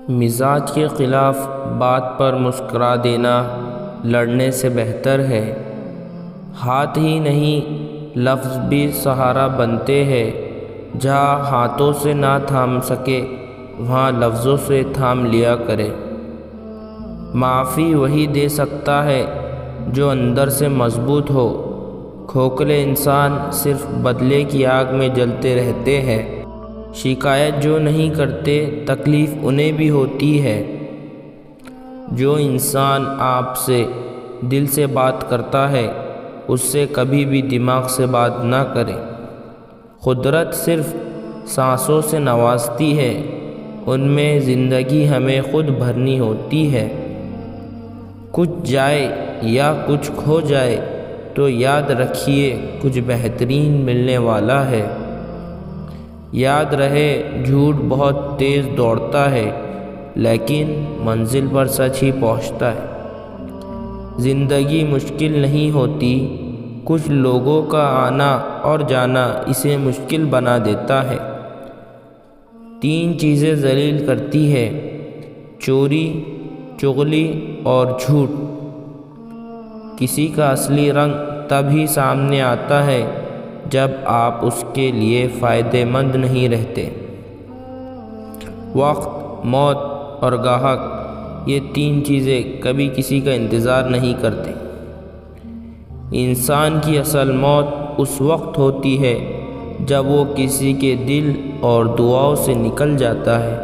مزاج کے خلاف بات پر مسکرا دینا لڑنے سے بہتر ہے۔ ہاتھ ہی نہیں لفظ بھی سہارا بنتے ہیں۔ جہاں ہاتھوں سے نہ تھام سکے وہاں لفظوں سے تھام لیا کرے۔ معافی وہی دے سکتا ہے جو اندر سے مضبوط ہو۔ کھوکھلے انسان صرف بدلے کی آگ میں جلتے رہتے ہیں۔ شکایت جو نہیں کرتے تکلیف انہیں بھی ہوتی ہے۔ جو انسان آپ سے دل سے بات کرتا ہے اس سے کبھی بھی دماغ سے بات نہ کرے۔ قدرت صرف سانسوں سے نوازتی ہے، ان میں زندگی ہمیں خود بھرنی ہوتی ہے۔ کچھ جائے یا کچھ کھو جائے تو یاد رکھیے کچھ بہترین ملنے والا ہے۔ یاد رہے جھوٹ بہت تیز دوڑتا ہے لیکن منزل پر سچ ہی پہنچتا ہے۔ زندگی مشکل نہیں ہوتی، کچھ لوگوں کا آنا اور جانا اسے مشکل بنا دیتا ہے۔ 3 چیزیں ذلیل کرتی ہے: چوری، چغلی اور جھوٹ۔ کسی کا اصلی رنگ تب ہی سامنے آتا ہے جب آپ اس کے لیے فائدہ مند نہیں رہتے۔ وقت، موت اور گاہک، یہ 3 چیزیں کبھی کسی کا انتظار نہیں کرتے۔ انسان کی اصل موت اس وقت ہوتی ہے جب وہ کسی کے دل اور دعاؤں سے نکل جاتا ہے۔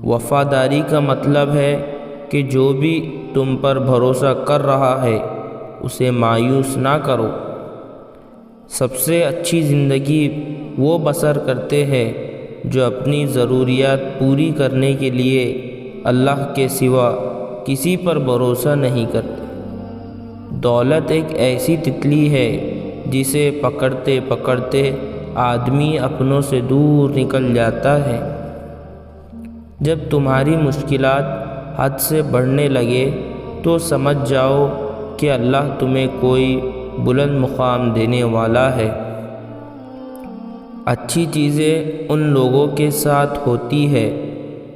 وفاداری کا مطلب ہے کہ جو بھی تم پر بھروسہ کر رہا ہے اسے مایوس نہ کرو۔ سب سے اچھی زندگی وہ بسر کرتے ہیں جو اپنی ضروریات پوری کرنے کے لیے اللہ کے سوا کسی پر بھروسہ نہیں کرتے۔ دولت ایک ایسی تتلی ہے جسے پکڑتے پکڑتے آدمی اپنوں سے دور نکل جاتا ہے۔ جب تمہاری مشکلات حد سے بڑھنے لگے تو سمجھ جاؤ کہ اللہ تمہیں کوئی بلند مقام دینے والا ہے۔ اچھی چیزیں ان لوگوں کے ساتھ ہوتی ہے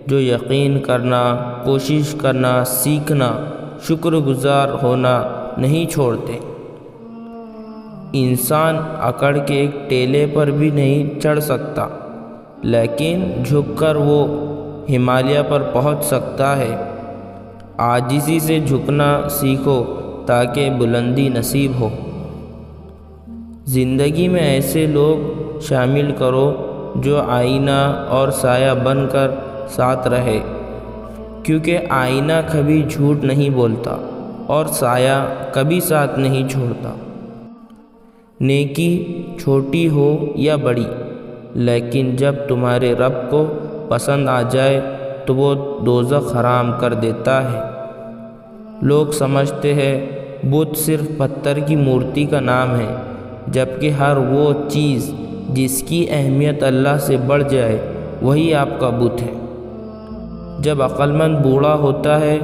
جو یقین کرنا، کوشش کرنا، سیکھنا، شکر گزار ہونا نہیں چھوڑتے۔ انسان اکڑ کے ایک ٹیلے پر بھی نہیں چڑھ سکتا لیکن جھک کر وہ ہمالیہ پر پہنچ سکتا ہے۔ عاجزی سے جھکنا سیکھو تاکہ بلندی نصیب ہو۔ زندگی میں ایسے لوگ شامل کرو جو آئینہ اور سایہ بن کر ساتھ رہے، کیونکہ آئینہ کبھی جھوٹ نہیں بولتا اور سایہ کبھی ساتھ نہیں چھوڑتا۔ نیکی چھوٹی ہو یا بڑی، لیکن جب تمہارے رب کو پسند آ جائے تو وہ دوزخ حرام کر دیتا ہے۔ لوگ سمجھتے ہیں بت صرف پتھر کی مورتی کا نام ہے، جبکہ ہر وہ چیز جس کی اہمیت اللہ سے بڑھ جائے وہی آپ کا بت ہے۔ جب عقل مند بوڑھا ہوتا ہے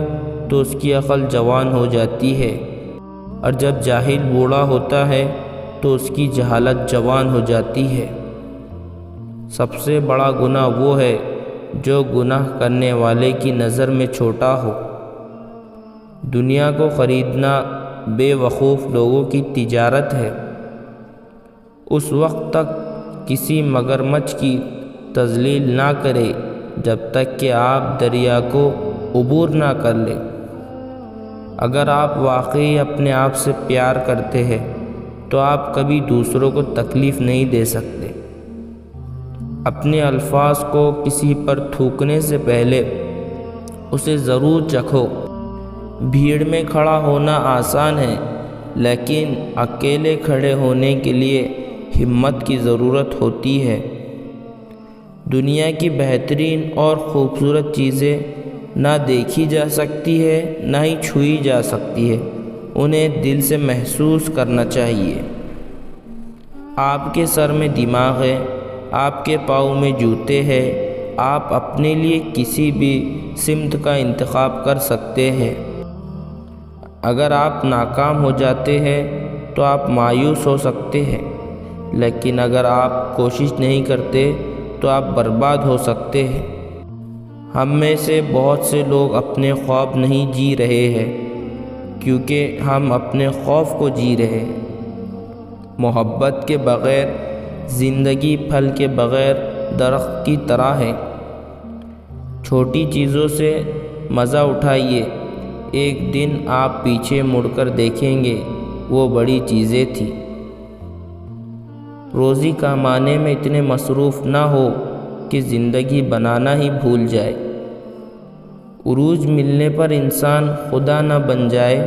تو اس کی عقل جوان ہو جاتی ہے، اور جب جاہل بوڑھا ہوتا ہے تو اس کی جہالت جوان ہو جاتی ہے۔ سب سے بڑا گناہ وہ ہے جو گناہ کرنے والے کی نظر میں چھوٹا ہو۔ دنیا کو خریدنا بے وقوف لوگوں کی تجارت ہے۔ اس وقت تک کسی مگرمچھ کی تذلیل نہ کرے جب تک کہ آپ دریا کو عبور نہ کر لیں۔ اگر آپ واقعی اپنے آپ سے پیار کرتے ہیں تو آپ کبھی دوسروں کو تکلیف نہیں دے سکتے۔ اپنے الفاظ کو کسی پر تھوکنے سے پہلے اسے ضرور چکھو۔ بھیڑ میں کھڑا ہونا آسان ہے لیکن اکیلے کھڑے ہونے کے لیے ہمت کی ضرورت ہوتی ہے۔ دنیا کی بہترین اور خوبصورت چیزیں نہ دیکھی جا سکتی ہے نہ ہی چھوئی جا سکتی ہے، انہیں دل سے محسوس کرنا چاہیے۔ آپ کے سر میں دماغ ہے، آپ کے پاؤں میں جوتے ہیں، آپ اپنے لیے کسی بھی سمت کا انتخاب کر سکتے ہیں۔ اگر آپ ناکام ہو جاتے ہیں تو آپ مایوس ہو سکتے ہیں، لیکن اگر آپ کوشش نہیں کرتے تو آپ برباد ہو سکتے ہیں۔ ہم میں سے بہت سے لوگ اپنے خواب نہیں جی رہے ہیں کیونکہ ہم اپنے خوف کو جی رہے ہیں۔ محبت کے بغیر زندگی پھل کے بغیر درخت کی طرح ہے۔ چھوٹی چیزوں سے مزہ اٹھائیے، ایک دن آپ پیچھے مڑ کر دیکھیں گے وہ بڑی چیزیں تھیں۔ روزی کمانے میں اتنے مصروف نہ ہو کہ زندگی بنانا ہی بھول جائے۔ عروج ملنے پر انسان خدا نہ بن جائے،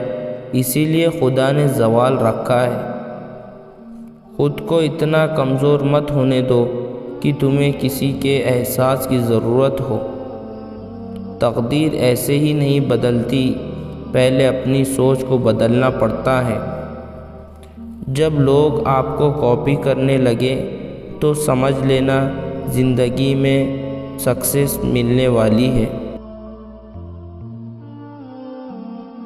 اسی لیے خدا نے زوال رکھا ہے۔ خود کو اتنا کمزور مت ہونے دو کہ تمہیں کسی کے احساس کی ضرورت ہو۔ تقدیر ایسے ہی نہیں بدلتی، پہلے اپنی سوچ کو بدلنا پڑتا ہے۔ جب لوگ آپ کو کاپی کرنے لگے تو سمجھ لینا زندگی میں سکسیس ملنے والی ہے۔